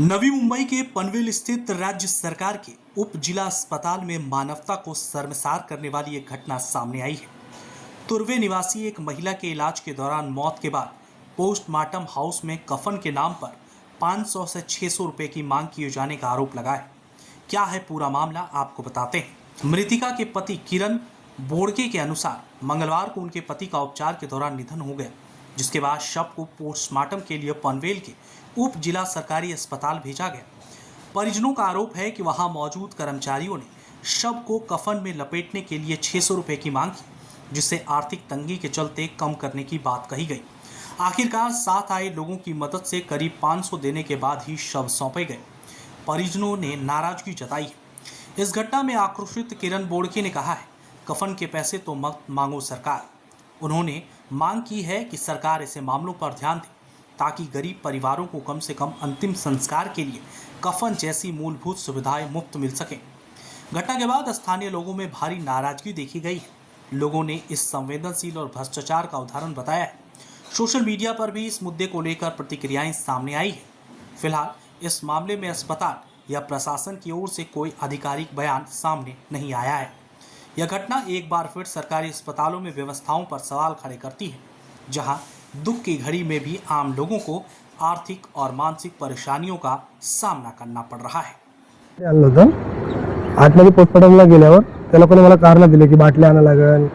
नवी मुंबई के पनवेल स्थित राज्य सरकार के उप जिला अस्पताल में मानवता को शर्मसार करने वाली एक घटना सामने आई है। तुर्वे निवासी एक महिला के इलाज के दौरान मौत के बाद पोस्टमार्टम हाउस में कफन के नाम पर 500 से 600 रुपए की मांग किए जाने का आरोप लगा है। क्या है पूरा मामला, आपको बताते हैं। मृतिका के पति किरण बोड़के के अनुसार मंगलवार को उनके पति का उपचार के दौरान निधन हो गया, जिसके बाद शव को पोस्टमार्टम के लिए पनवेल के उप जिला सरकारी अस्पताल भेजा गया। परिजनों का आरोप है कि वहां मौजूद कर्मचारियों ने शव को कफन में लपेटने के लिए 600 रुपए की मांग की, जिसे आर्थिक तंगी के चलते कम करने की बात कही गई। आखिरकार साथ आए लोगों की मदद से करीब 500 देने के बाद ही शव सौंपे गए। परिजनों ने नाराजगी जताई है। इस घटना में आक्रोशित किरण बोड़के ने कहा है, कफन के पैसे तो मत मांगो सरकार। उन्होंने मांग की है कि सरकार ऐसे मामलों पर ध्यान दे ताकि गरीब परिवारों को कम से कम अंतिम संस्कार के लिए कफन जैसी मूलभूत सुविधाएं मुफ्त मिल सकें। घटना के बाद स्थानीय लोगों में भारी नाराजगी देखी गई है। लोगों ने इस संवेदनशील और भ्रष्टाचार का उदाहरण बताया है। सोशल मीडिया पर भी इस मुद्दे को लेकर प्रतिक्रियाएं सामने आई है। फिलहाल इस मामले में अस्पताल या प्रशासन की ओर से कोई आधिकारिक बयान सामने नहीं आया है। यह घटना एक बार फिर सरकारी अस्पतालों में व्यवस्थाओं पर सवाल खड़े करती है, जहां दुख की घड़ी में भी आम लोगों को आर्थिक और मानसिक परेशानियों का सामना करना पड़ रहा है। आणलं होतं आतमध्ये पोस्टमार्टमला गेल्यावर त्या लोकांनी मला कारण दिले की बाटल्या आणा लागेल,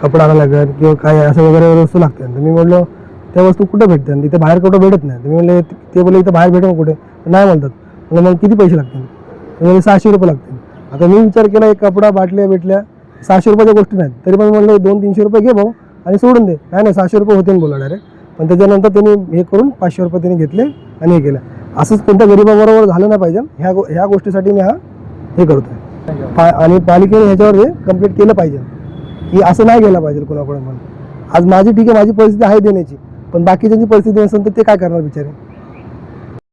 कपडा आणा लागेल किंवा काय असं वगैरे वस्तू लागतात. तर मी म्हटलं त्या वस्तू कुठे भेटतात, तिथे बाहेर कुठे भेटत नाही. तर मी म्हणले ते बोलले इथे बाहेर भेटेल कुठे, नाही म्हणतात. म्हणजे मग किती पैसे लागतील? म्हणजे 600 रुपये लागतील. आता मी विचार केला एक कपडा बाटल्या भेटल्या 600 रुपयाच्या गोष्टी नाहीत, तरी पण म्हणलं 200-300 रुपये घे भाऊ आणि सोडून दे. नाही 600 रुपये होते बोला डायरेक्ट. पण त्याच्यानंतर त्यांनी हे करून 500 रुपये त्यांनी घेतले आणि हे केलं. असंच कोणत्या गरीबाबरोबर झालं नाही पाहिजे. ह्या गोष्टीसाठी मी हे करतोय आणि पालिकेने ह्याच्यावर हे कंप्लीट केलं पाहिजे की असं नाही गेलं पाहिजे कोणाकडे म्हणून. आज माझी ठीक आहे, माझी परिस्थिती आहे देण्याची, पण बाकीच्यांची परिस्थिती नसेल तर ते काय करणार बिचारे.